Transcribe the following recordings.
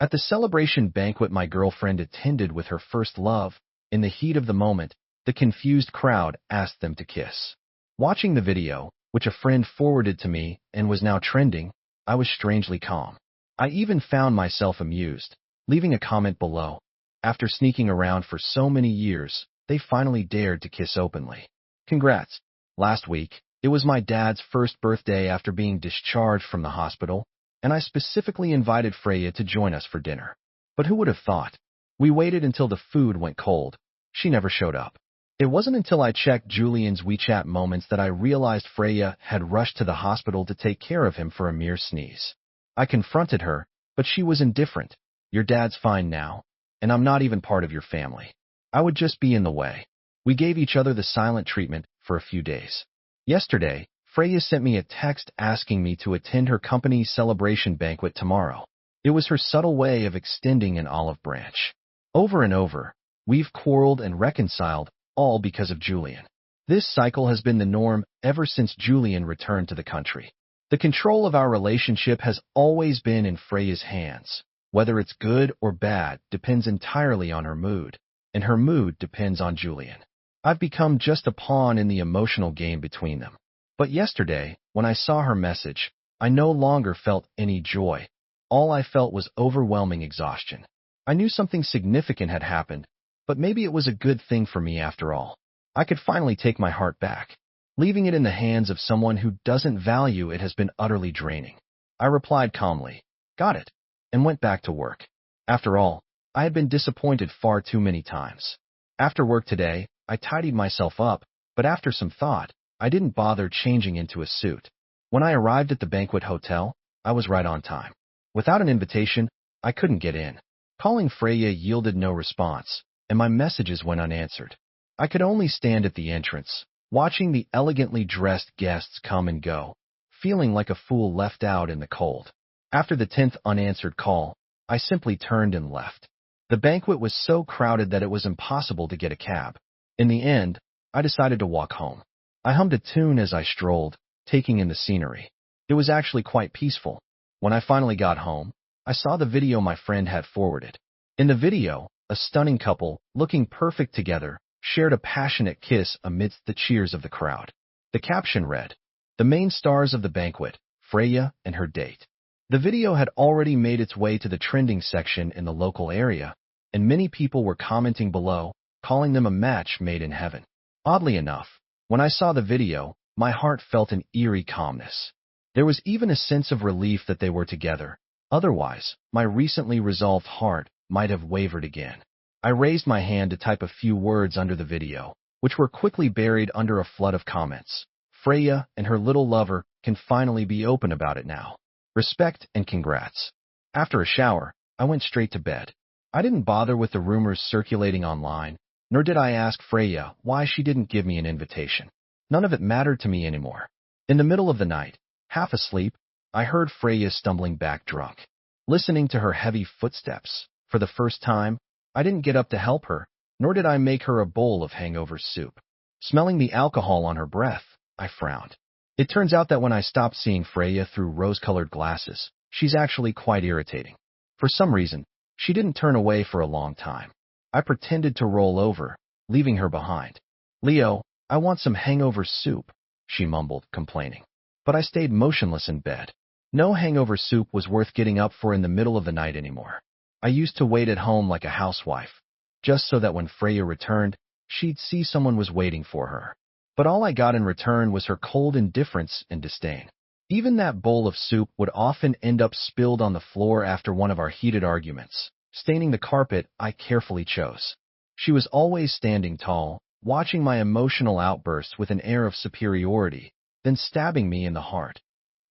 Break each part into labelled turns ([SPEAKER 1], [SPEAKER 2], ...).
[SPEAKER 1] At the celebration banquet my girlfriend attended with her first love, in the heat of the moment, the confused crowd asked them to kiss. Watching the video, which a friend forwarded to me and was now trending, I was strangely calm. I even found myself amused, leaving a comment below. After sneaking around for so many years, they finally dared to kiss openly. Congrats. Last week, it was my dad's first birthday after being discharged from the hospital, and I specifically invited Freya to join us for dinner. But who would have thought? We waited until the food went cold. She never showed up. It wasn't until I checked Julian's WeChat moments that I realized Freya had rushed to the hospital to take care of him for a mere sneeze. I confronted her, but she was indifferent. Your dad's fine now, and I'm not even part of your family. I would just be in the way. We gave each other the silent treatment for a few days. Yesterday, Freya sent me a text asking me to attend her company's celebration banquet tomorrow. It was her subtle way of extending an olive branch. Over and over, we've quarreled and reconciled, all because of Julian. This cycle has been the norm ever since Julian returned to the country. The control of our relationship has always been in Freya's hands. Whether it's good or bad depends entirely on her mood, and her mood depends on Julian. I've become just a pawn in the emotional game between them. But yesterday, when I saw her message, I no longer felt any joy. All I felt was overwhelming exhaustion. I knew something significant had happened, but maybe it was a good thing for me after all. I could finally take my heart back. Leaving it in the hands of someone who doesn't value it has been utterly draining. I replied calmly, "Got it," and went back to work. After all, I had been disappointed far too many times. After work today, I tidied myself up, but after some thought, I didn't bother changing into a suit. When I arrived at the banquet hotel, I was right on time. Without an invitation, I couldn't get in. Calling Freya yielded no response, and my messages went unanswered. I could only stand at the entrance, watching the elegantly dressed guests come and go, feeling like a fool left out in the cold. After the 10th unanswered call, I simply turned and left. The banquet was so crowded that it was impossible to get a cab. In the end, I decided to walk home. I hummed a tune as I strolled, taking in the scenery. It was actually quite peaceful. When I finally got home, I saw the video my friend had forwarded. In the video, a stunning couple, looking perfect together, shared a passionate kiss amidst the cheers of the crowd. The caption read, "The main stars of the banquet, Freya and her date." The video had already made its way to the trending section in the local area, and many people were commenting below, calling them a match made in heaven. Oddly enough, when I saw the video, my heart felt an eerie calmness. There was even a sense of relief that they were together. Otherwise, my recently resolved heart might have wavered again. I raised my hand to type a few words under the video, which were quickly buried under a flood of comments. Freya and her little lover can finally be open about it now. Respect and congrats. After a shower, I went straight to bed. I didn't bother with the rumors circulating online, nor did I ask Freya why she didn't give me an invitation. None of it mattered to me anymore. In the middle of the night, half asleep, I heard Freya stumbling back drunk. Listening to her heavy footsteps, for the first time, I didn't get up to help her, nor did I make her a bowl of hangover soup. Smelling the alcohol on her breath, I frowned. It turns out that when I stopped seeing Freya through rose-colored glasses, she's actually quite irritating. For some reason, she didn't turn away for a long time. I pretended to roll over, leaving her behind. "Leo, I want some hangover soup," she mumbled, complaining. But I stayed motionless in bed. No hangover soup was worth getting up for in the middle of the night anymore. I used to wait at home like a housewife, just so that when Freya returned, she'd see someone was waiting for her. But all I got in return was her cold indifference and disdain. Even that bowl of soup would often end up spilled on the floor after one of our heated arguments, staining the carpet I carefully chose. She was always standing tall, watching my emotional outbursts with an air of superiority, then stabbing me in the heart.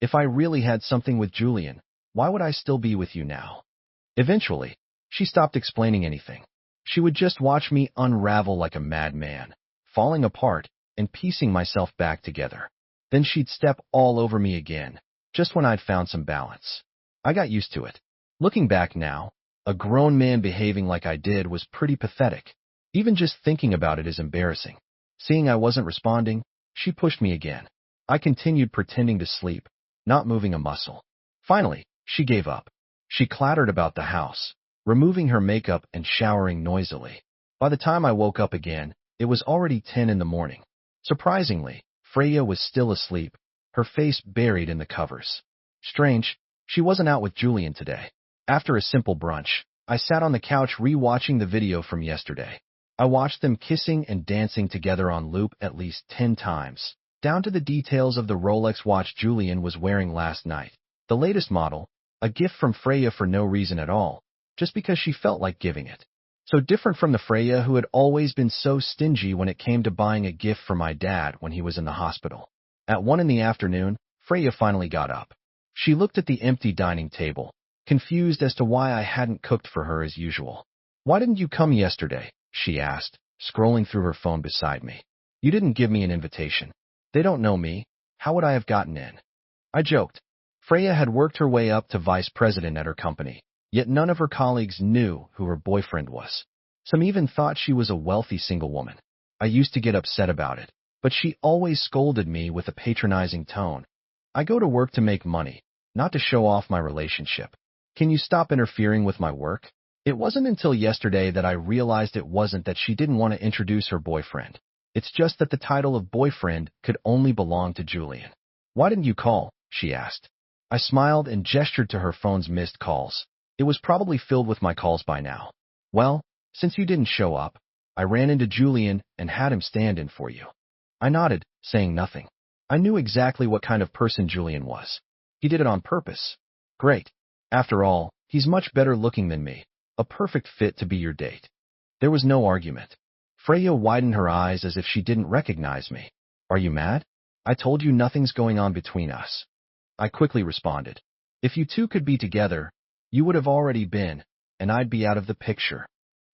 [SPEAKER 1] If I really had something with Julian, why would I still be with you now? Eventually, she stopped explaining anything. She would just watch me unravel like a madman, falling apart and piecing myself back together. Then she'd step all over me again, just when I'd found some balance. I got used to it. Looking back now, a grown man behaving like I did was pretty pathetic. Even just thinking about it is embarrassing. Seeing I wasn't responding, she pushed me again. I continued pretending to sleep, not moving a muscle. Finally, she gave up. She clattered about the house, removing her makeup and showering noisily. By the time I woke up again, it was already 10 in the morning. Surprisingly, Freya was still asleep, her face buried in the covers. Strange, she wasn't out with Julian today. After a simple brunch, I sat on the couch re-watching the video from yesterday. I watched them kissing and dancing together on loop at least 10 times, down to the details of the Rolex watch Julian was wearing last night. The latest model, a gift from Freya for no reason at all, just because she felt like giving it. So different from the Freya who had always been so stingy when it came to buying a gift for my dad when he was in the hospital. At 1 in the afternoon, Freya finally got up. She looked at the empty dining table, confused as to why I hadn't cooked for her as usual. "Why didn't you come yesterday?" she asked, scrolling through her phone beside me. "You didn't give me an invitation. They don't know me. How would I have gotten in?" I joked. Freya had worked her way up to vice president at her company, yet none of her colleagues knew who her boyfriend was. Some even thought she was a wealthy single woman. I used to get upset about it, but she always scolded me with a patronizing tone. "I go to work to make money, not to show off my relationship. Can you stop interfering with my work?" It wasn't until yesterday that I realized it wasn't that she didn't want to introduce her boyfriend. It's just that the title of boyfriend could only belong to Julian. "Why didn't you call?" she asked. I smiled and gestured to her phone's missed calls. It was probably filled with my calls by now. "Well, since you didn't show up, I ran into Julian and had him stand in for you." I nodded, saying nothing. I knew exactly what kind of person Julian was. He did it on purpose. Great. After all, he's much better looking than me. A perfect fit to be your date. There was no argument. Freya widened her eyes as if she didn't recognize me. "Are you mad? I told you nothing's going on between us." I quickly responded. "If you two could be together, you would have already been, and I'd be out of the picture."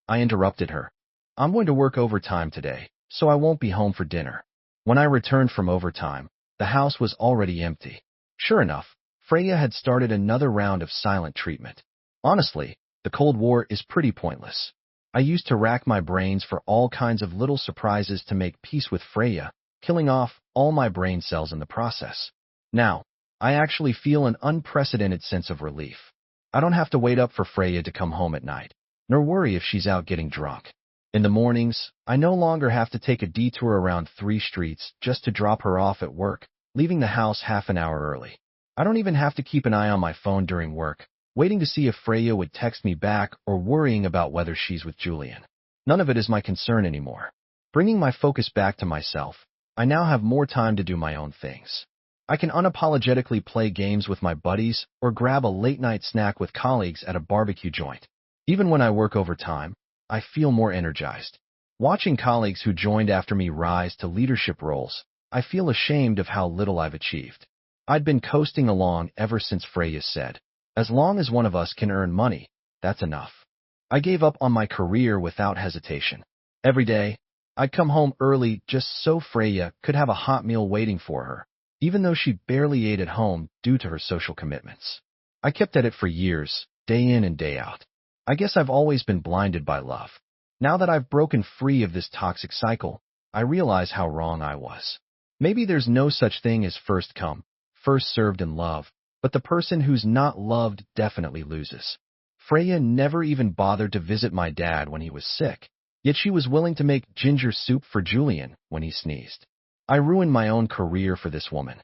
[SPEAKER 1] I interrupted her. "I'm going to work overtime today, so I won't be home for dinner." When I returned from overtime, the house was already empty. Sure enough, Freya had started another round of silent treatment. Honestly, the Cold War is pretty pointless. I used to rack my brains for all kinds of little surprises to make peace with Freya, killing off all my brain cells in the process. Now, I actually feel an unprecedented sense of relief. I don't have to wait up for Freya to come home at night, nor worry if she's out getting drunk. In the mornings, I no longer have to take a detour around 3 streets just to drop her off at work, leaving the house half an hour early. I don't even have to keep an eye on my phone during work, waiting to see if Freya would text me back or worrying about whether she's with Julian. None of it is my concern anymore. Bringing my focus back to myself, I now have more time to do my own things. I can unapologetically play games with my buddies or grab a late-night snack with colleagues at a barbecue joint. Even when I work overtime, I feel more energized. Watching colleagues who joined after me rise to leadership roles, I feel ashamed of how little I've achieved. I'd been coasting along ever since Freya said, "As long as one of us can earn money, that's enough." I gave up on my career without hesitation. Every day, I'd come home early just so Freya could have a hot meal waiting for her, even though she barely ate at home due to her social commitments. I kept at it for years, day in and day out. I guess I've always been blinded by love. Now that I've broken free of this toxic cycle, I realize how wrong I was. Maybe there's no such thing as first come, first served in love, but the person who's not loved definitely loses. Freya never even bothered to visit my dad when he was sick, yet she was willing to make ginger soup for Julian when he sneezed. I ruined my own career for this woman,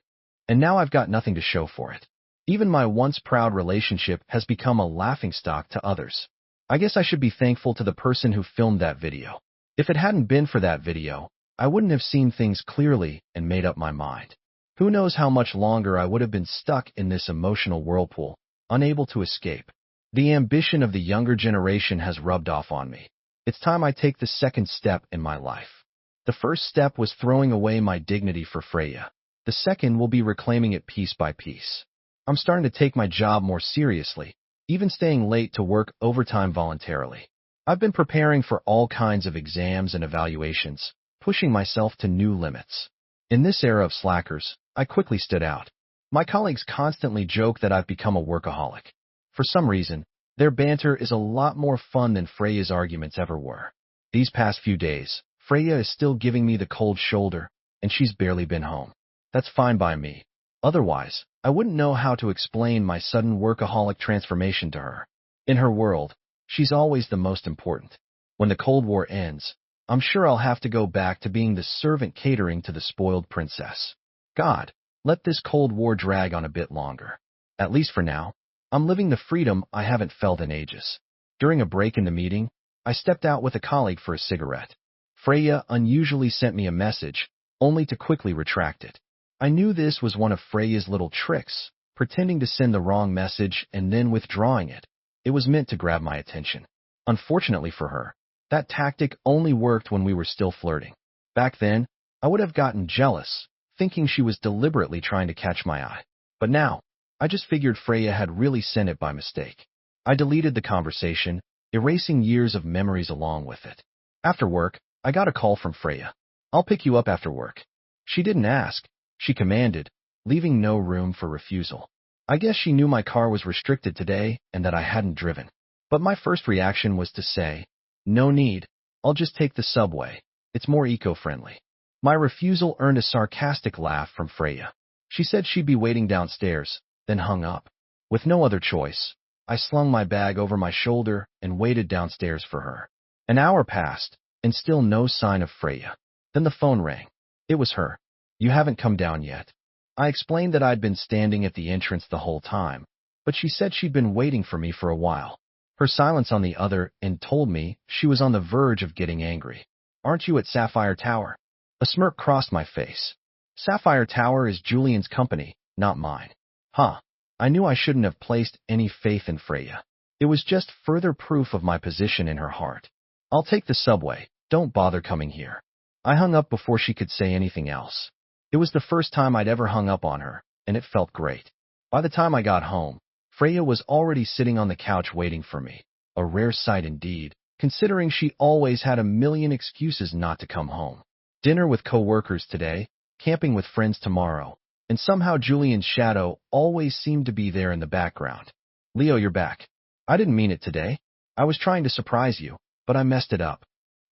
[SPEAKER 1] and now I've got nothing to show for it. Even my once proud relationship has become a laughingstock to others. I guess I should be thankful to the person who filmed that video. If it hadn't been for that video, I wouldn't have seen things clearly and made up my mind. Who knows how much longer I would have been stuck in this emotional whirlpool, unable to escape. The ambition of the younger generation has rubbed off on me. It's time I take the second step in my life. The first step was throwing away my dignity for Freya. The second will be reclaiming it piece by piece. I'm starting to take my job more seriously, even staying late to work overtime voluntarily. I've been preparing for all kinds of exams and evaluations, pushing myself to new limits. In this era of slackers, I quickly stood out. My colleagues constantly joke that I've become a workaholic. For some reason, their banter is a lot more fun than Freya's arguments ever were. These past few days, Freya is still giving me the cold shoulder, and she's barely been home. That's fine by me. Otherwise, I wouldn't know how to explain my sudden workaholic transformation to her. In her world, she's always the most important. When the Cold War ends, I'm sure I'll have to go back to being the servant catering to the spoiled princess. God, let this Cold War drag on a bit longer. At least for now, I'm living the freedom I haven't felt in ages. During a break in the meeting, I stepped out with a colleague for a cigarette. Freya unusually sent me a message, only to quickly retract it. I knew this was one of Freya's little tricks, pretending to send the wrong message and then withdrawing it. It was meant to grab my attention. Unfortunately for her, that tactic only worked when we were still flirting. Back then, I would have gotten jealous, thinking she was deliberately trying to catch my eye. But now, I just figured Freya had really sent it by mistake. I deleted the conversation, erasing years of memories along with it. After work, I got a call from Freya. "I'll pick you up after work." She didn't ask, she commanded, leaving no room for refusal. I guess she knew my car was restricted today and that I hadn't driven. But my first reaction was to say, "No need, I'll just take the subway. It's more eco-friendly." My refusal earned a sarcastic laugh from Freya. She said she'd be waiting downstairs, then hung up. With no other choice, I slung my bag over my shoulder and waited downstairs for her. An hour passed, and still no sign of Freya. Then the phone rang. It was her. "You haven't come down yet." I explained that I'd been standing at the entrance the whole time, but she said she'd been waiting for me for a while. Her silence on the other end told me she was on the verge of getting angry. "Aren't you at Sapphire Tower?" A smirk crossed my face. Sapphire Tower is Julian's company, not mine. Huh. I knew I shouldn't have placed any faith in Freya. It was just further proof of my position in her heart. "I'll take the subway. Don't bother coming here." I hung up before she could say anything else. It was the first time I'd ever hung up on her, and it felt great. By the time I got home, Freya was already sitting on the couch waiting for me. A rare sight indeed, considering she always had a million excuses not to come home. Dinner with co-workers today, camping with friends tomorrow, and somehow Julian's shadow always seemed to be there in the background. "Leo, you're back. I didn't mean it today. I was trying to surprise you, but I messed it up."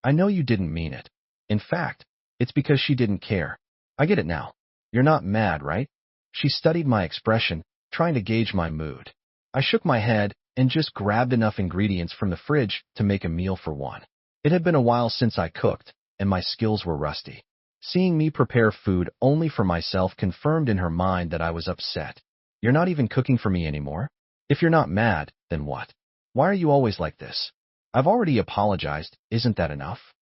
[SPEAKER 1] I know you didn't mean it. In fact, it's because she didn't care. I get it now. You're not mad, right? She studied my expression, trying to gauge my mood. I shook my head and just grabbed enough ingredients from the fridge to make a meal for one. It had been a while since I cooked, and my skills were rusty. Seeing me prepare food only for myself confirmed in her mind that I was upset. "You're not even cooking for me anymore? If you're not mad, then what? Why are you always like this?" "I've already apologized, isn't that enough?"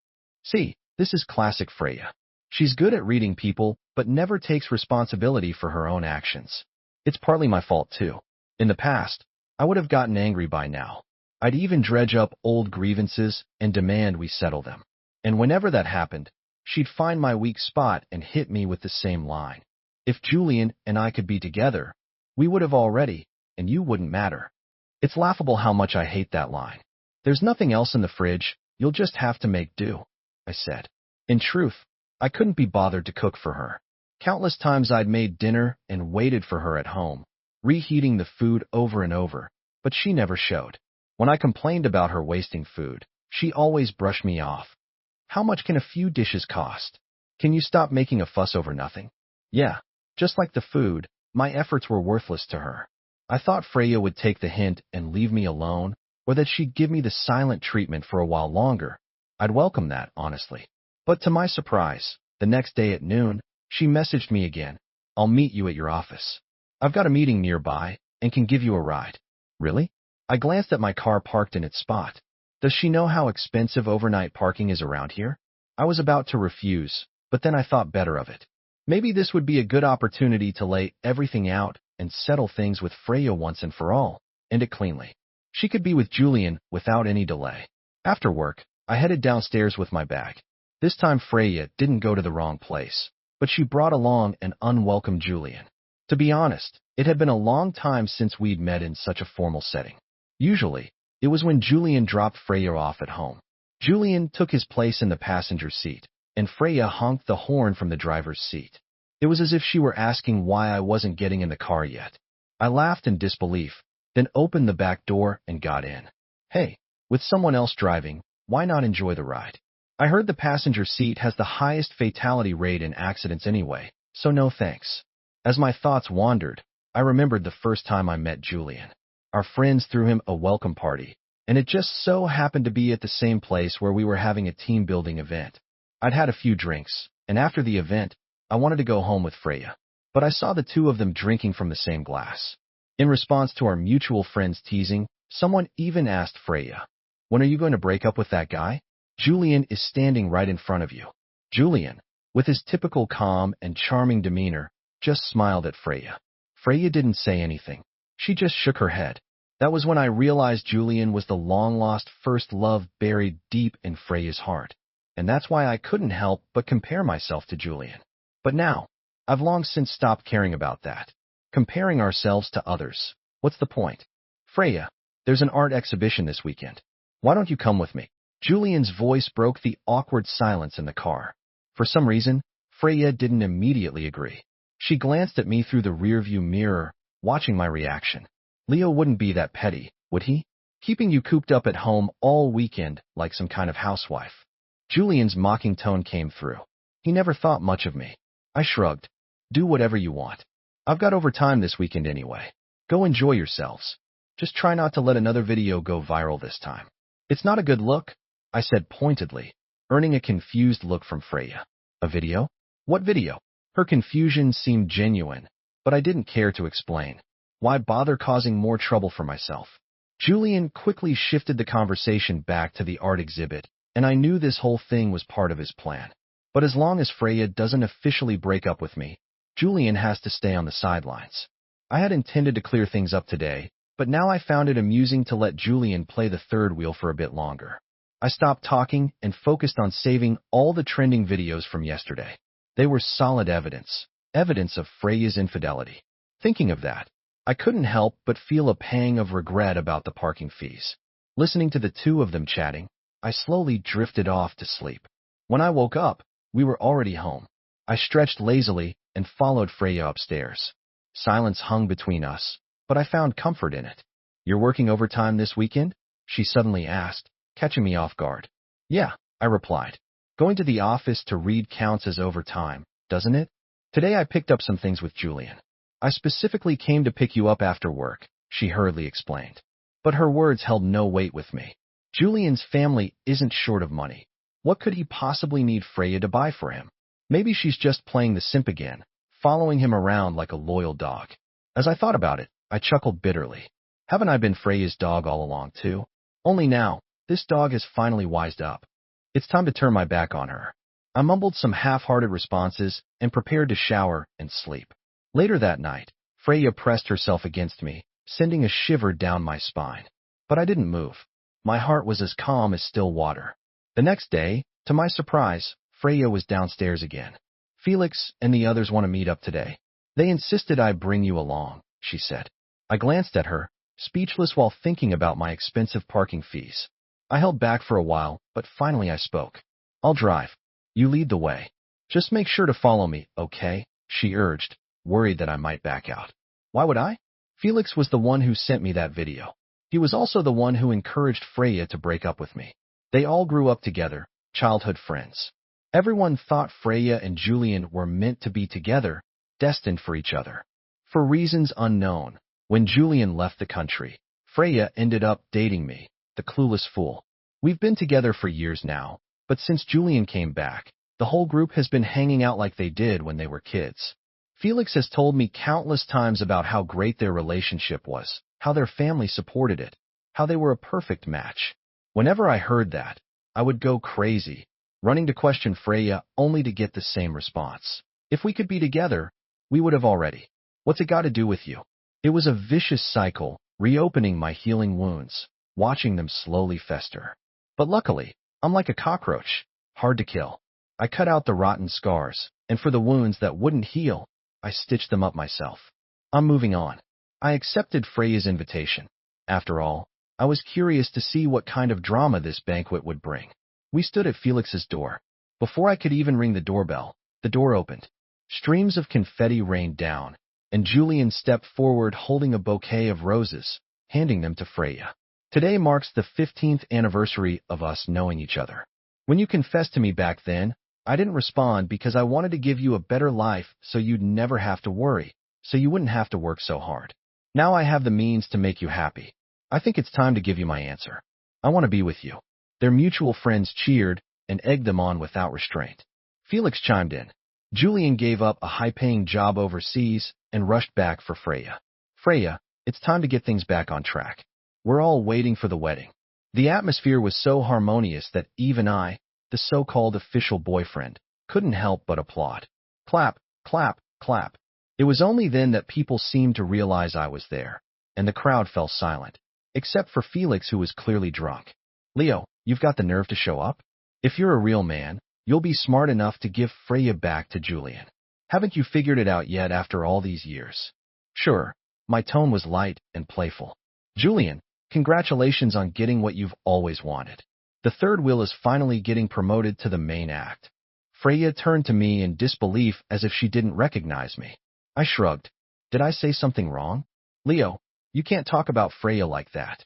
[SPEAKER 1] See, this is classic Freya. She's good at reading people, but never takes responsibility for her own actions. It's partly my fault, too. In the past, I would have gotten angry by now. I'd even dredge up old grievances and demand we settle them. And whenever that happened, she'd find my weak spot and hit me with the same line. "If Julian and I could be together, we would have already, and you wouldn't matter." It's laughable how much I hate that line. "There's nothing else in the fridge, you'll just have to make do," I said. In truth, I couldn't be bothered to cook for her. Countless times I'd made dinner and waited for her at home, reheating the food over and over, but she never showed. When I complained about her wasting food, she always brushed me off. "How much can a few dishes cost? Can you stop making a fuss over nothing?" Yeah, just like the food, my efforts were worthless to her. I thought Freya would take the hint and leave me alone, or that she'd give me the silent treatment for a while longer. I'd welcome that, honestly. But to my surprise, the next day at noon, she messaged me again. "I'll meet you at your office. I've got a meeting nearby and can give you a ride." Really? I glanced at my car parked in its spot. Does she know how expensive overnight parking is around here? I was about to refuse, but then I thought better of it. Maybe this would be a good opportunity to lay everything out and settle things with Freya once and for all, end it cleanly. She could be with Julian without any delay. After work, I headed downstairs with my bag. This time Freya didn't go to the wrong place, but she brought along an unwelcome Julian. To be honest, it had been a long time since we'd met in such a formal setting. Usually, it was when Julian dropped Freya off at home. Julian took his place in the passenger seat, and Freya honked the horn from the driver's seat. It was as if she were asking why I wasn't getting in the car yet. I laughed in disbelief, then opened the back door and got in. Hey, with someone else driving, why not enjoy the ride? I heard the passenger seat has the highest fatality rate in accidents anyway, so no thanks. As my thoughts wandered, I remembered the first time I met Julian. Our friends threw him a welcome party, and it just so happened to be at the same place where we were having a team-building event. I'd had a few drinks, and after the event, I wanted to go home with Freya, but I saw the two of them drinking from the same glass. In response to our mutual friends' teasing, someone even asked Freya, "When are you going to break up with that guy? Julian is standing right in front of you." Julian, with his typical calm and charming demeanor, just smiled at Freya. Freya didn't say anything. She just shook her head. That was when I realized Julian was the long-lost first love buried deep in Freya's heart, and that's why I couldn't help but compare myself to Julian. But now, I've long since stopped caring about that. Comparing ourselves to others. What's the point? Freya, there's an art exhibition this weekend. Why don't you come with me? Julian's voice broke the awkward silence in the car. For some reason, Freya didn't immediately agree. She glanced at me through the rearview mirror, watching my reaction. Leo wouldn't be that petty, would he? Keeping you cooped up at home all weekend like some kind of housewife. Julian's mocking tone came through. He never thought much of me. I shrugged. Do whatever you want. I've got overtime this weekend anyway. Go enjoy yourselves. Just try not to let another video go viral this time. It's not a good look, I said pointedly, earning a confused look from Freya. A video? What video? Her confusion seemed genuine, but I didn't care to explain. Why bother causing more trouble for myself? Julian quickly shifted the conversation back to the art exhibit, and I knew this whole thing was part of his plan. But as long as Freya doesn't officially break up with me, Julian has to stay on the sidelines. I had intended to clear things up today, but now I found it amusing to let Julian play the third wheel for a bit longer. I stopped talking and focused on saving all the trending videos from yesterday. They were solid evidence of Freya's infidelity. Thinking of that, I couldn't help but feel a pang of regret about the parking fees. Listening to the two of them chatting, I slowly drifted off to sleep. When I woke up, we were already home. I stretched lazily and followed Freya upstairs. Silence hung between us, but I found comfort in it. "You're working overtime this weekend?" she suddenly asked, catching me off guard. "Yeah," I replied. "Going to the office to read counts as overtime, doesn't it? Today I picked up some things with Julian." "I specifically came to pick you up after work," she hurriedly explained. But her words held no weight with me. Julian's family isn't short of money. What could he possibly need Freya to buy for him? Maybe she's just playing the simp again, following him around like a loyal dog. As I thought about it, I chuckled bitterly. Haven't I been Freya's dog all along, too? Only now, this dog has finally wised up. It's time to turn my back on her. I mumbled some half-hearted responses and prepared to shower and sleep. Later that night, Freya pressed herself against me, sending a shiver down my spine. But I didn't move. My heart was as calm as still water. The next day, to my surprise, Freya was downstairs again. "Felix and the others want to meet up today. They insisted I bring you along," she said. I glanced at her, speechless while thinking about my expensive parking fees. I held back for a while, but finally I spoke. "I'll drive. You lead the way. Just make sure to follow me, okay?" she urged, worried that I might back out. Why would I? Felix was the one who sent me that video. He was also the one who encouraged Freya to break up with me. They all grew up together, childhood friends. Everyone thought Freya and Julian were meant to be together, destined for each other. For reasons unknown, when Julian left the country, Freya ended up dating me, the clueless fool. We've been together for years now, but since Julian came back, the whole group has been hanging out like they did when they were kids. Felix has told me countless times about how great their relationship was, how their family supported it, how they were a perfect match. Whenever I heard that, I would go crazy, running to question Freya only to get the same response. If we could be together, we would have already. What's it got to do with you? It was a vicious cycle, reopening my healing wounds, watching them slowly fester. But luckily, I'm like a cockroach, hard to kill. I cut out the rotten scars, and for the wounds that wouldn't heal, I stitched them up myself. I'm moving on. I accepted Freya's invitation. After all, I was curious to see what kind of drama this banquet would bring. We stood at Felix's door. Before I could even ring the doorbell, the door opened. Streams of confetti rained down, and Julian stepped forward holding a bouquet of roses, handing them to Freya. Today marks the 15th anniversary of us knowing each other. When you confessed to me back then, I didn't respond because I wanted to give you a better life so you'd never have to worry. so you wouldn't have to work so hard. Now I have the means to make you happy. I think it's time to give you my answer. I want to be with you." Their mutual friends cheered and egged them on without restraint. Felix chimed in. Julian gave up a high-paying job overseas and rushed back for Freya. "Freya, it's time to get things back on track. We're all waiting for the wedding." The atmosphere was so harmonious that even I, the so-called official boyfriend, couldn't help but applaud. Clap, clap, clap. It was only then that people seemed to realize I was there, and the crowd fell silent, except for Felix, who was clearly drunk. "Leo, you've got the nerve to show up? If you're a real man, you'll be smart enough to give Freya back to Julian. Haven't you figured it out yet after all these years?" Sure, my tone was light and playful. "Julian, congratulations on getting what you've always wanted. The third wheel is finally getting promoted to the main act." Freya turned to me in disbelief as if she didn't recognize me. I shrugged. "Did I say something wrong?" "Leo, you can't talk about Freya like that."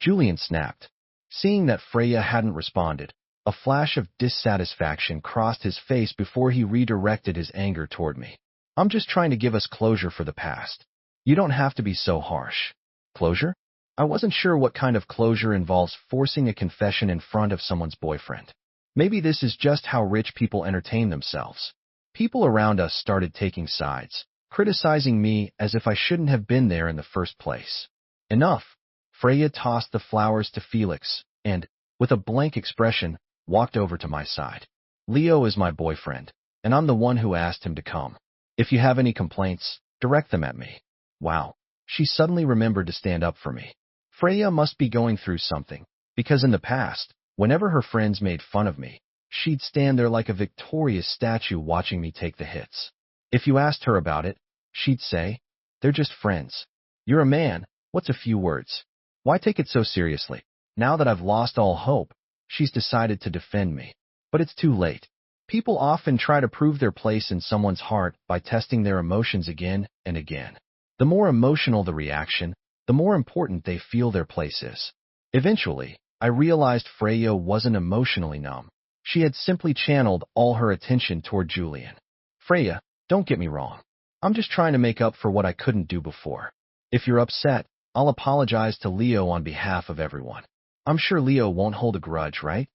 [SPEAKER 1] Julian snapped. Seeing that Freya hadn't responded, a flash of dissatisfaction crossed his face before he redirected his anger toward me. "I'm just trying to give us closure for the past. You don't have to be so harsh." Closure? I wasn't sure what kind of closure involves forcing a confession in front of someone's boyfriend. Maybe this is just how rich people entertain themselves. People around us started taking sides, criticizing me as if I shouldn't have been there in the first place. Enough. Freya tossed the flowers to Felix and, with a blank expression, walked over to my side. "Leo is my boyfriend, and I'm the one who asked him to come. If you have any complaints, direct them at me." Wow. She suddenly remembered to stand up for me. Freya must be going through something, because in the past, whenever her friends made fun of me, she'd stand there like a victorious statue watching me take the hits. If you asked her about it, she'd say, "They're just friends. You're a man, what's a few words? Why take it so seriously?" Now that I've lost all hope, she's decided to defend me. But it's too late. People often try to prove their place in someone's heart by testing their emotions again and again. The more emotional the reaction, the more important they feel their place is. Eventually, I realized Freya wasn't emotionally numb. She had simply channeled all her attention toward Julian. "Freya, don't get me wrong. I'm just trying to make up for what I couldn't do before. If you're upset, I'll apologize to Leo on behalf of everyone. I'm sure Leo won't hold a grudge, right?"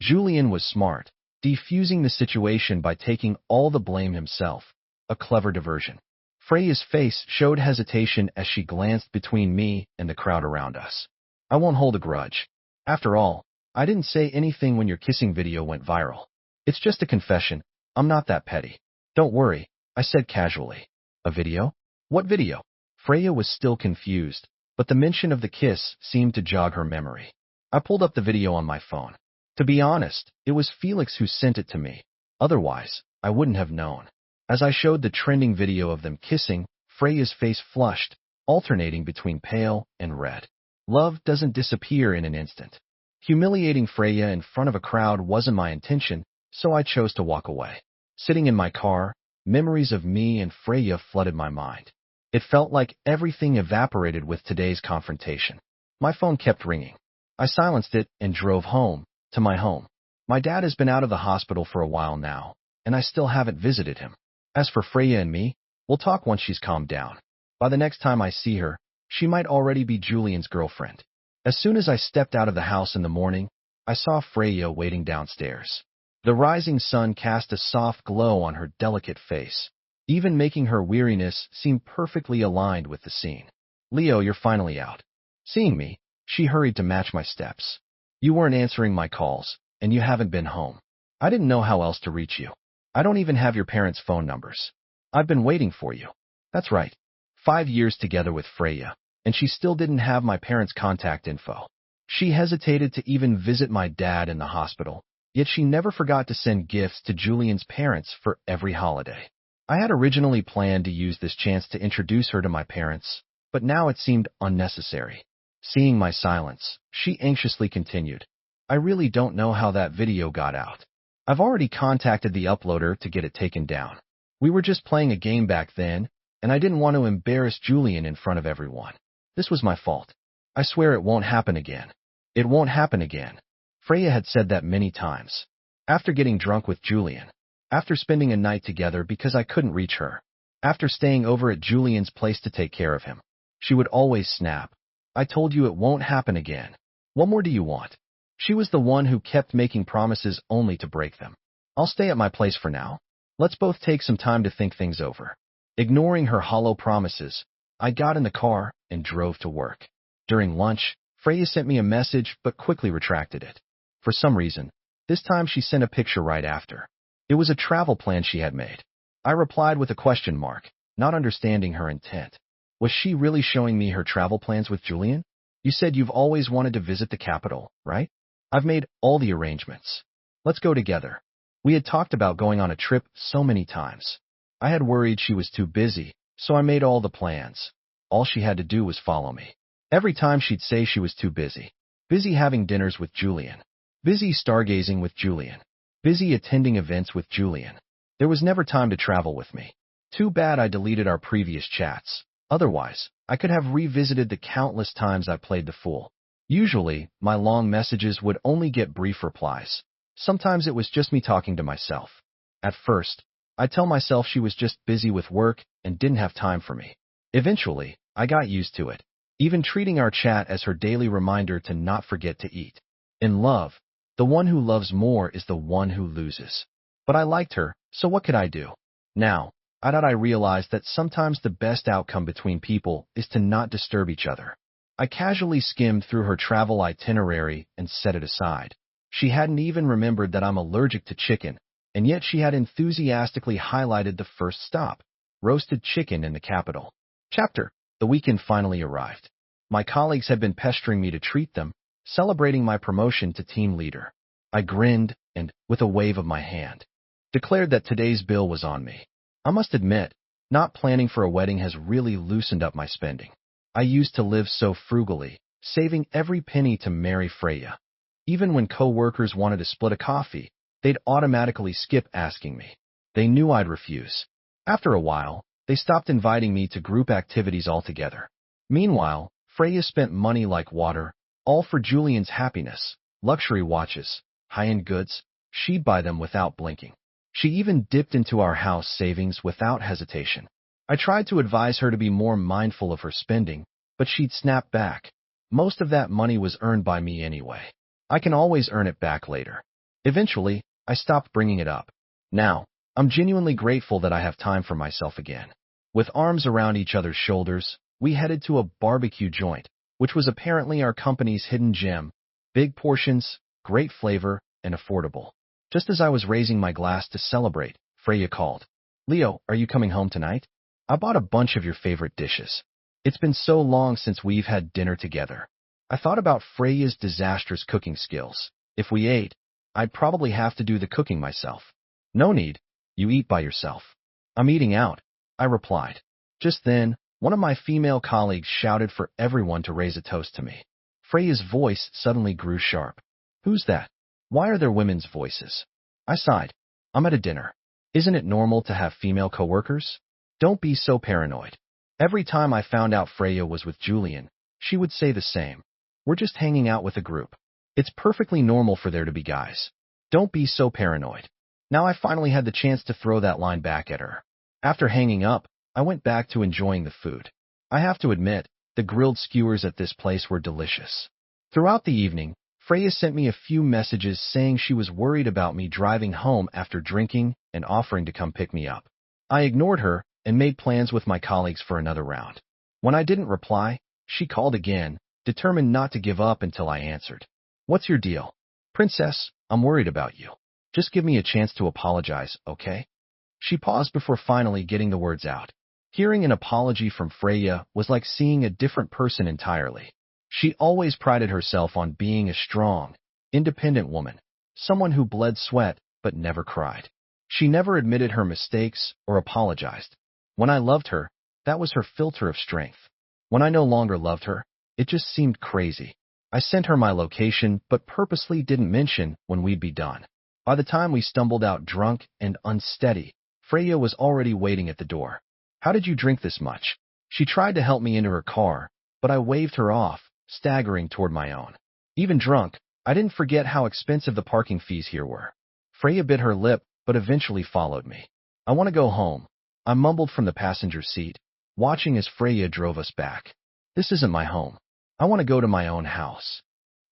[SPEAKER 1] Julian was smart, defusing the situation by taking all the blame himself. A clever diversion. Freya's face showed hesitation as she glanced between me and the crowd around us. "I won't hold a grudge. After all, I didn't say anything when your kissing video went viral. It's just a confession. I'm not that petty. Don't worry," I said casually. "A video? What video?" Freya was still confused, but the mention of the kiss seemed to jog her memory. I pulled up the video on my phone. To be honest, it was Felix who sent it to me. Otherwise, I wouldn't have known. As I showed the trending video of them kissing, Freya's face flushed, alternating between pale and red. Love doesn't disappear in an instant. Humiliating Freya in front of a crowd wasn't my intention, so I chose to walk away. Sitting in my car, memories of me and Freya flooded my mind. It felt like everything evaporated with today's confrontation. My phone kept ringing. I silenced it and drove home, to my home. My dad has been out of the hospital for a while now, and I still haven't visited him. As for Freya and me, we'll talk once she's calmed down. By the next time I see her, she might already be Julian's girlfriend. As soon as I stepped out of the house in the morning, I saw Freya waiting downstairs. The rising sun cast a soft glow on her delicate face, even making her weariness seem perfectly aligned with the scene. "Leo, you're finally out." Seeing me, she hurried to match my steps. "You weren't answering my calls, and you haven't been home. I didn't know how else to reach you. I don't even have your parents' phone numbers. I've been waiting for you." That's right. 5 years together with Freya, and she still didn't have my parents' contact info. She hesitated to even visit my dad in the hospital, yet she never forgot to send gifts to Julian's parents for every holiday. I had originally planned to use this chance to introduce her to my parents, but now it seemed unnecessary. Seeing my silence, she anxiously continued, "I really don't know how that video got out. I've already contacted the uploader to get it taken down. We were just playing a game back then, and I didn't want to embarrass Julian in front of everyone. This was my fault. I swear it won't happen again. It won't happen again." Freya had said that many times. After getting drunk with Julian. After spending a night together because I couldn't reach her. After staying over at Julian's place to take care of him, she would always snap, "I told you it won't happen again. What more do you want?" She was the one who kept making promises only to break them. "I'll stay at my place for now. Let's both take some time to think things over." Ignoring her hollow promises, I got in the car and drove to work. During lunch, Freya sent me a message but quickly retracted it. For some reason, this time she sent a picture right after. It was a travel plan she had made. I replied with a question mark, not understanding her intent. Was she really showing me her travel plans with Julian? "You said you've always wanted to visit the capital, right? I've made all the arrangements. Let's go together." We had talked about going on a trip so many times. I had worried she was too busy, so I made all the plans. All she had to do was follow me. Every time she'd say she was too busy. Busy having dinners with Julian. Busy stargazing with Julian. Busy attending events with Julian. There was never time to travel with me. Too bad I deleted our previous chats. Otherwise, I could have revisited the countless times I played the fool. Usually, my long messages would only get brief replies. Sometimes it was just me talking to myself. At first, I'd tell myself she was just busy with work and didn't have time for me. Eventually, I got used to it, even treating our chat as her daily reminder to not forget to eat. In love, the one who loves more is the one who loses. But I liked her, so what could I do? Now, I realized that sometimes the best outcome between people is to not disturb each other. I casually skimmed through her travel itinerary and set it aside. She hadn't even remembered that I'm allergic to chicken, and yet she had enthusiastically highlighted the first stop, roasted chicken in the capital. Chapter. The weekend finally arrived. My colleagues had been pestering me to treat them, celebrating my promotion to team leader. I grinned and, with a wave of my hand, declared that today's bill was on me. I must admit, not planning for a wedding has really loosened up my spending. I used to live so frugally, saving every penny to marry Freya. Even when co-workers wanted to split a coffee, they'd automatically skip asking me. They knew I'd refuse. After a while, they stopped inviting me to group activities altogether. Meanwhile, Freya spent money like water, all for Julian's happiness. Luxury watches, high-end goods, she'd buy them without blinking. She even dipped into our house savings without hesitation. I tried to advise her to be more mindful of her spending, but she'd snap back. Most of that money was earned by me anyway. I can always earn it back later. Eventually, I stopped bringing it up. Now, I'm genuinely grateful that I have time for myself again. With arms around each other's shoulders, we headed to a barbecue joint, which was apparently our company's hidden gem. Big portions, great flavor, and affordable. Just as I was raising my glass to celebrate, Freya called. "Leo, are you coming home tonight? I bought a bunch of your favorite dishes. It's been so long since we've had dinner together." I thought about Freya's disastrous cooking skills. If we ate, I'd probably have to do the cooking myself. "No need. You eat by yourself." "I'm eating out," I replied. Just then, one of my female colleagues shouted for everyone to raise a toast to me. Freya's voice suddenly grew sharp. "Who's that? Why are there women's voices?" I sighed. "I'm at a dinner. Isn't it normal to have female coworkers? Don't be so paranoid." Every time I found out Freya was with Julian, she would say the same. "We're just hanging out with a group. It's perfectly normal for there to be guys. Don't be so paranoid." Now I finally had the chance to throw that line back at her. After hanging up, I went back to enjoying the food. I have to admit, the grilled skewers at this place were delicious. Throughout the evening, Freya sent me a few messages saying she was worried about me driving home after drinking and offering to come pick me up. I ignored her and made plans with my colleagues for another round. When I didn't reply, she called again, determined not to give up until I answered. "What's your deal?" "Princess, I'm worried about you. Just give me a chance to apologize, okay?" She paused before finally getting the words out. Hearing an apology from Freya was like seeing a different person entirely. She always prided herself on being a strong, independent woman, someone who bled sweat but never cried. She never admitted her mistakes or apologized. When I loved her, that was her filter of strength. When I no longer loved her, it just seemed crazy. I sent her my location but purposely didn't mention when we'd be done. By the time we stumbled out drunk and unsteady, Freya was already waiting at the door. "How did you drink this much?" She tried to help me into her car, but I waved her off, staggering toward my own. Even drunk, I didn't forget how expensive the parking fees here were. Freya bit her lip, but eventually followed me. "I want to go home." I mumbled from the passenger seat, watching as Freya drove us back. This isn't my home. I want to go to my own house.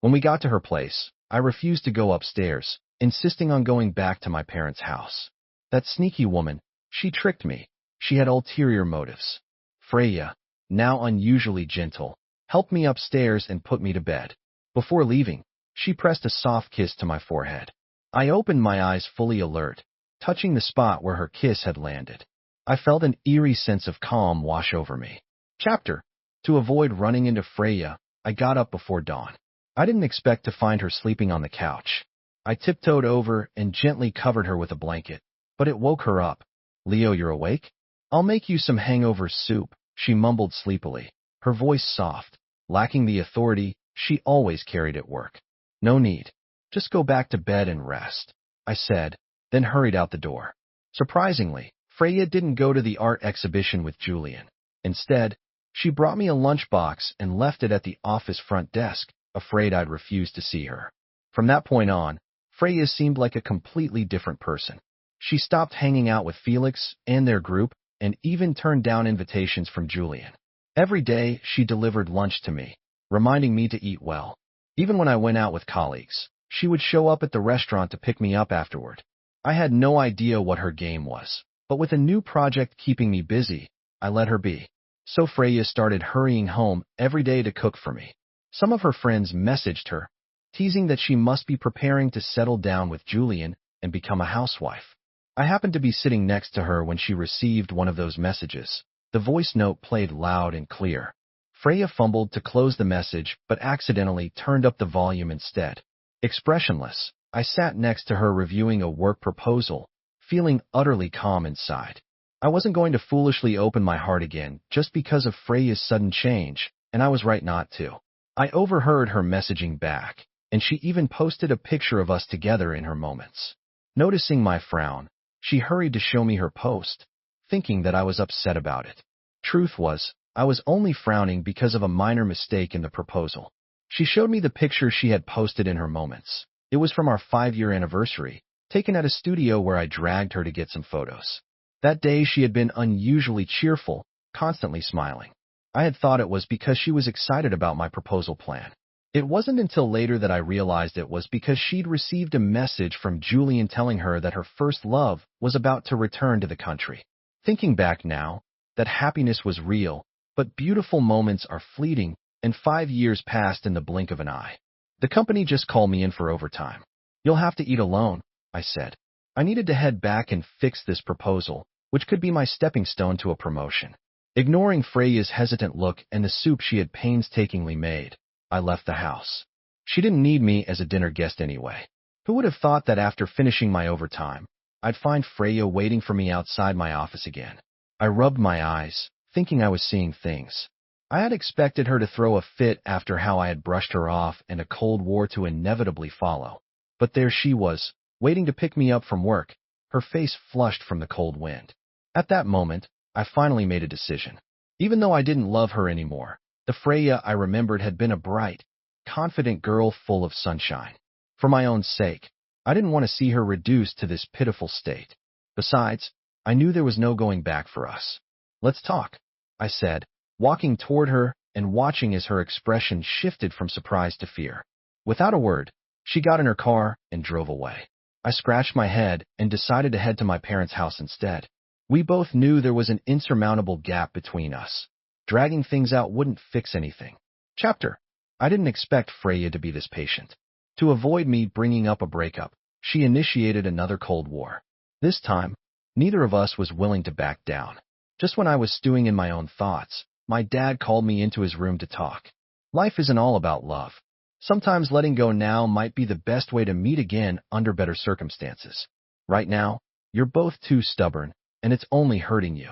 [SPEAKER 1] When we got to her place, I refused to go upstairs, insisting on going back to my parents' house. That sneaky woman, she tricked me. She had ulterior motives. Freya, now unusually gentle, helped me upstairs and put me to bed. Before leaving, she pressed a soft kiss to my forehead. I opened my eyes fully alert, touching the spot where her kiss had landed. I felt an eerie sense of calm wash over me. Chapter. To avoid running into Freya, I got up before dawn. I didn't expect to find her sleeping on the couch. I tiptoed over and gently covered her with a blanket, but it woke her up. Leo, you're awake? I'll make you some hangover soup, she mumbled sleepily, her voice soft, lacking the authority she always carried at work. No need. Just go back to bed and rest, I said, then hurried out the door. Surprisingly, Freya didn't go to the art exhibition with Julian. Instead, she brought me a lunchbox and left it at the office front desk, afraid I'd refuse to see her. From that point on, Freya seemed like a completely different person. She stopped hanging out with Felix and their group and even turned down invitations from Julian. Every day, she delivered lunch to me, reminding me to eat well. Even when I went out with colleagues, she would show up at the restaurant to pick me up afterward. I had no idea what her game was, but with a new project keeping me busy, I let her be. So Freya started hurrying home every day to cook for me. Some of her friends messaged her, teasing that she must be preparing to settle down with Julian and become a housewife. I happened to be sitting next to her when she received one of those messages. The voice note played loud and clear. Freya fumbled to close the message but accidentally turned up the volume instead. Expressionless, I sat next to her reviewing a work proposal, feeling utterly calm inside. I wasn't going to foolishly open my heart again just because of Freya's sudden change, and I was right not to. I overheard her messaging back, and she even posted a picture of us together in her moments. Noticing my frown, she hurried to show me her post, thinking that I was upset about it. Truth was, I was only frowning because of a minor mistake in the proposal. She showed me the picture she had posted in her moments. It was from our 5-year anniversary, taken at a studio where I dragged her to get some photos. That day she had been unusually cheerful, constantly smiling. I had thought it was because she was excited about my proposal plan. It wasn't until later that I realized it was because she'd received a message from Julian telling her that her first love was about to return to the country. Thinking back now, that happiness was real, but beautiful moments are fleeting, and 5 years passed in the blink of an eye. The company just called me in for overtime. You'll have to eat alone, I said. I needed to head back and fix this proposal, which could be my stepping stone to a promotion. Ignoring Freya's hesitant look and the soup she had painstakingly made, I left the house. She didn't need me as a dinner guest anyway. Who would have thought that after finishing my overtime, I'd find Freya waiting for me outside my office again? I rubbed my eyes, thinking I was seeing things. I had expected her to throw a fit after how I had brushed her off and a cold war to inevitably follow. But there she was, waiting to pick me up from work, her face flushed from the cold wind. At that moment, I finally made a decision. Even though I didn't love her anymore, the Freya I remembered had been a bright, confident girl full of sunshine. For my own sake, I didn't want to see her reduced to this pitiful state. Besides, I knew there was no going back for us. Let's talk, I said, walking toward her and watching as her expression shifted from surprise to fear. Without a word, she got in her car and drove away. I scratched my head and decided to head to my parents' house instead. We both knew there was an insurmountable gap between us. Dragging things out wouldn't fix anything. Chapter. I didn't expect Freya to be this patient. To avoid me bringing up a breakup, she initiated another Cold War. This time, neither of us was willing to back down. Just when I was stewing in my own thoughts, my dad called me into his room to talk. Life isn't all about love. Sometimes letting go now might be the best way to meet again under better circumstances. Right now, you're both too stubborn, and it's only hurting you.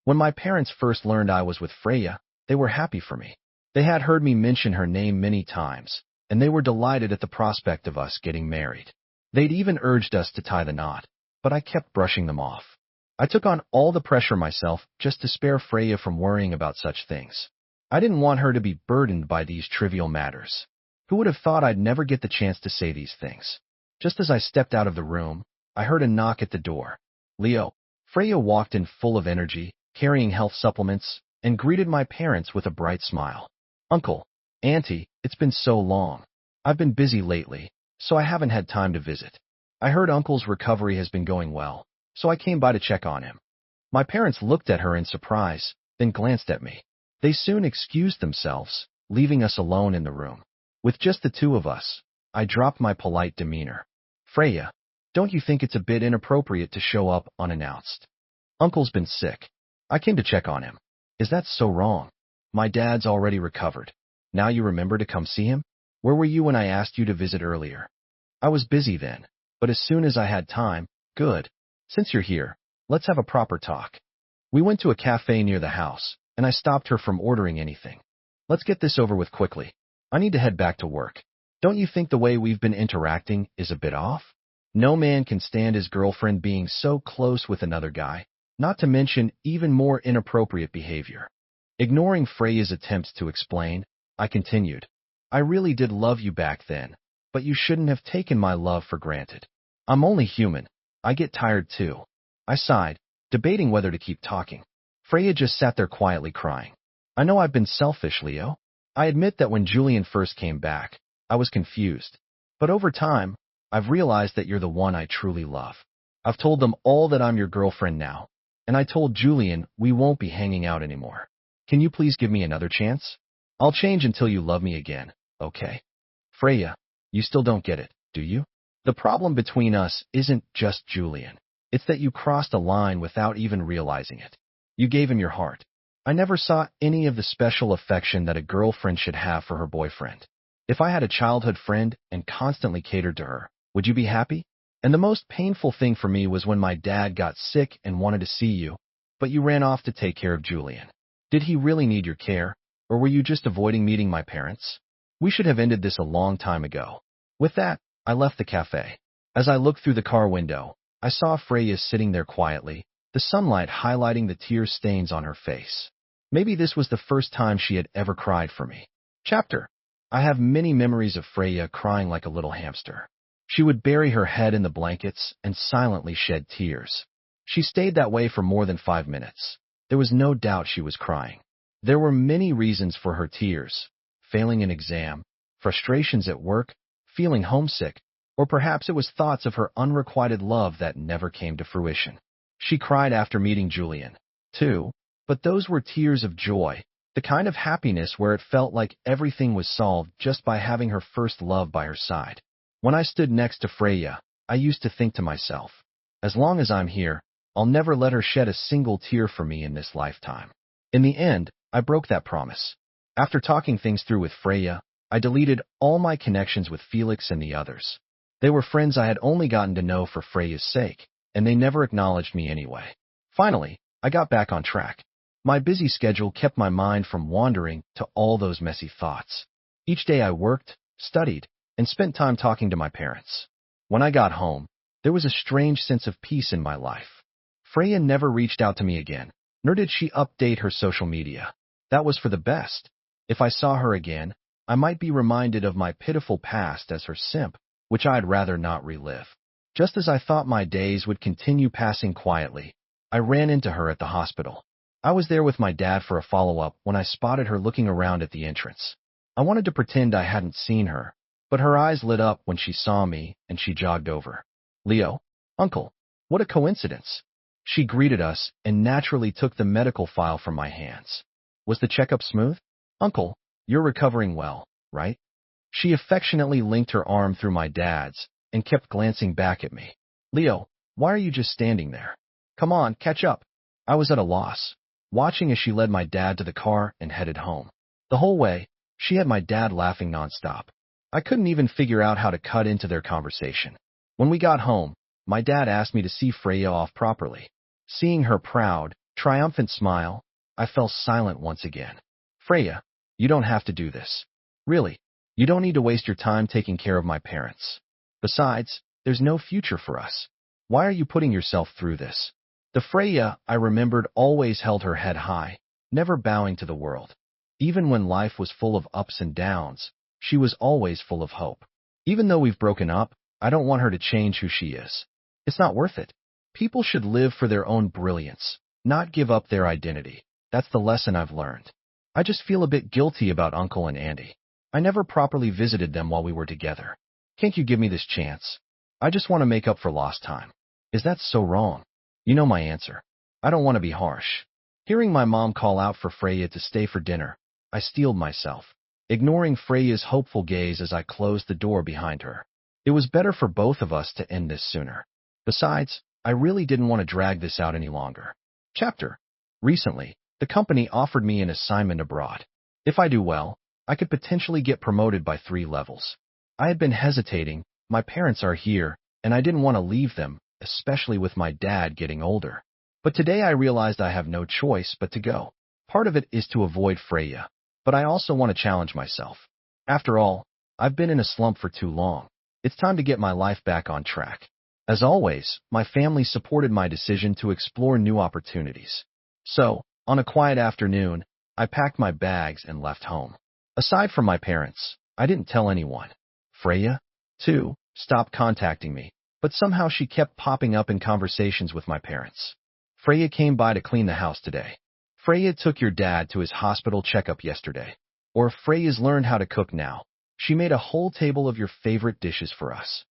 [SPEAKER 1] When my parents first learned I was with Freya, they were happy for me. They had heard me mention her name many times, and they were delighted at the prospect of us getting married. They'd even urged us to tie the knot, but I kept brushing them off. I took on all the pressure myself just to spare Freya from worrying about such things. I didn't want her to be burdened by these trivial matters. Who would have thought I'd never get the chance to say these things? Just as I stepped out of the room, I heard a knock at the door. Leo, Freya walked in full of energy, carrying health supplements, and greeted my parents with a bright smile. Uncle, Auntie, it's been so long. I've been busy lately, so I haven't had time to visit. I heard Uncle's recovery has been going well, so I came by to check on him. My parents looked at her in surprise, then glanced at me. They soon excused themselves, leaving us alone in the room. With just the two of us, I dropped my polite demeanor. Freya, don't you think it's a bit inappropriate to show up unannounced? Uncle's been sick. I came to check on him. Is that so wrong? My dad's already recovered. Now you remember to come see him? Where were you when I asked you to visit earlier? I was busy then, but as soon as I had time, good. Since you're here, let's have a proper talk. We went to a cafe near the house, and I stopped her from ordering anything. Let's get this over with quickly. I need to head back to work. Don't you think the way we've been interacting is a bit off? No man can stand his girlfriend being so close with another guy, not to mention even more inappropriate behavior. Ignoring Freya's attempts to explain, I continued. I really did love you back then, but you shouldn't have taken my love for granted. I'm only human. I get tired too. I sighed, debating whether to keep talking. Freya just sat there quietly crying. I know I've been selfish, Leo. I admit that when Julian first came back, I was confused. But over time, I've realized that you're the one I truly love. I've told them all that I'm your girlfriend now, and I told Julian we won't be hanging out anymore. Can you please give me another chance? I'll change until you love me again, okay? Freya, you still don't get it, do you? The problem between us isn't just Julian. It's that you crossed a line without even realizing it. You gave him your heart. I never saw any of the special affection that a girlfriend should have for her boyfriend. If I had a childhood friend and constantly catered to her, would you be happy? And the most painful thing for me was when my dad got sick and wanted to see you, but you ran off to take care of Julian. Did he really need your care, or were you just avoiding meeting my parents? We should have ended this a long time ago. With that, I left the cafe. As I looked through the car window, I saw Freya sitting there quietly, the sunlight highlighting the tear stains on her face. Maybe this was the first time she had ever cried for me. Chapter. I have many memories of Freya crying like a little hamster. She would bury her head in the blankets and silently shed tears. She stayed that way for more than 5 minutes. There was no doubt she was crying. There were many reasons for her tears: failing an exam, frustrations at work, feeling homesick, or perhaps it was thoughts of her unrequited love that never came to fruition. She cried after meeting Julian, too, but those were tears of joy, the kind of happiness where it felt like everything was solved just by having her first love by her side. When I stood next to Freya, I used to think to myself, as long as I'm here, I'll never let her shed a single tear for me in this lifetime. In the end, I broke that promise. After talking things through with Freya, I deleted all my connections with Felix and the others. They were friends I had only gotten to know for Freya's sake, and they never acknowledged me anyway. Finally, I got back on track. My busy schedule kept my mind from wandering to all those messy thoughts. Each day I worked, studied, and spent time talking to my parents. When I got home, there was a strange sense of peace in my life. Freya never reached out to me again, nor did she update her social media. That was for the best. If I saw her again, I might be reminded of my pitiful past as her simp, which I'd rather not relive. Just as I thought my days would continue passing quietly, I ran into her at the hospital. I was there with my dad for a follow-up when I spotted her looking around at the entrance. I wanted to pretend I hadn't seen her, but her eyes lit up when she saw me and she jogged over. Leo, Uncle, what a coincidence. She greeted us and naturally took the medical file from my hands. Was the checkup smooth? Uncle, you're recovering well, right? She affectionately linked her arm through my dad's and kept glancing back at me. Leo, why are you just standing there? Come on, catch up. I was at a loss, watching as she led my dad to the car and headed home. The whole way, she had my dad laughing nonstop. I couldn't even figure out how to cut into their conversation. When we got home, my dad asked me to see Freya off properly. Seeing her proud, triumphant smile, I fell silent once again. Freya, you don't have to do this. Really, you don't need to waste your time taking care of my parents. Besides, there's no future for us. Why are you putting yourself through this? The Freya I remembered always held her head high, never bowing to the world. Even when life was full of ups and downs, she was always full of hope. Even though we've broken up, I don't want her to change who she is. It's not worth it. People should live for their own brilliance, not give up their identity. That's the lesson I've learned. I just feel a bit guilty about Uncle and Andy. I never properly visited them while we were together. Can't you give me this chance? I just want to make up for lost time. Is that so wrong? You know my answer. I don't want to be harsh. Hearing my mom call out for Freya to stay for dinner, I steeled myself, ignoring Freya's hopeful gaze as I closed the door behind her. It was better for both of us to end this sooner. Besides, I really didn't want to drag this out any longer. Chapter. Recently, the company offered me an assignment abroad. If I do well, I could potentially get promoted by 3 levels. I had been hesitating. My parents are here, and I didn't want to leave them, especially with my dad getting older. But today I realized I have no choice but to go. Part of it is to avoid Freya, but I also want to challenge myself. After all, I've been in a slump for too long. It's time to get my life back on track. As always, my family supported my decision to explore new opportunities. So, on a quiet afternoon, I packed my bags and left home. Aside from my parents, I didn't tell anyone. Freya, too, stopped contacting me, but somehow she kept popping up in conversations with my parents. Freya came by to clean the house today. Freya took your dad to his hospital checkup yesterday. Or Freya's learned how to cook now. She made a whole table of your favorite dishes for us.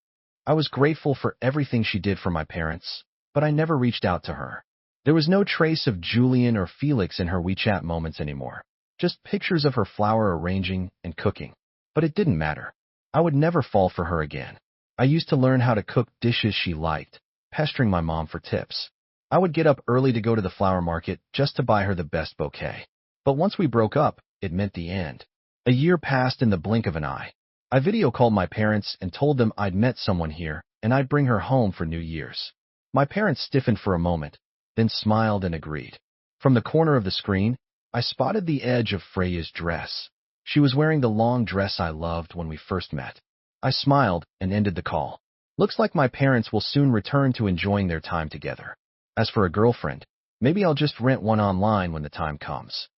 [SPEAKER 1] I was grateful for everything she did for my parents, but I never reached out to her. There was no trace of Julian or Felix in her WeChat moments anymore. Just pictures of her flower arranging and cooking. But it didn't matter. I would never fall for her again. I used to learn how to cook dishes she liked, pestering my mom for tips. I would get up early to go to the flower market just to buy her the best bouquet. But once we broke up, it meant the end. A year passed in the blink of an eye. I video called my parents and told them I'd met someone here and I'd bring her home for New Year's. My parents stiffened for a moment, then smiled and agreed. From the corner of the screen, I spotted the edge of Freya's dress. She was wearing the long dress I loved when we first met. I smiled and ended the call. Looks like my parents will soon return to enjoying their time together. As for a girlfriend, maybe I'll just rent one online when the time comes.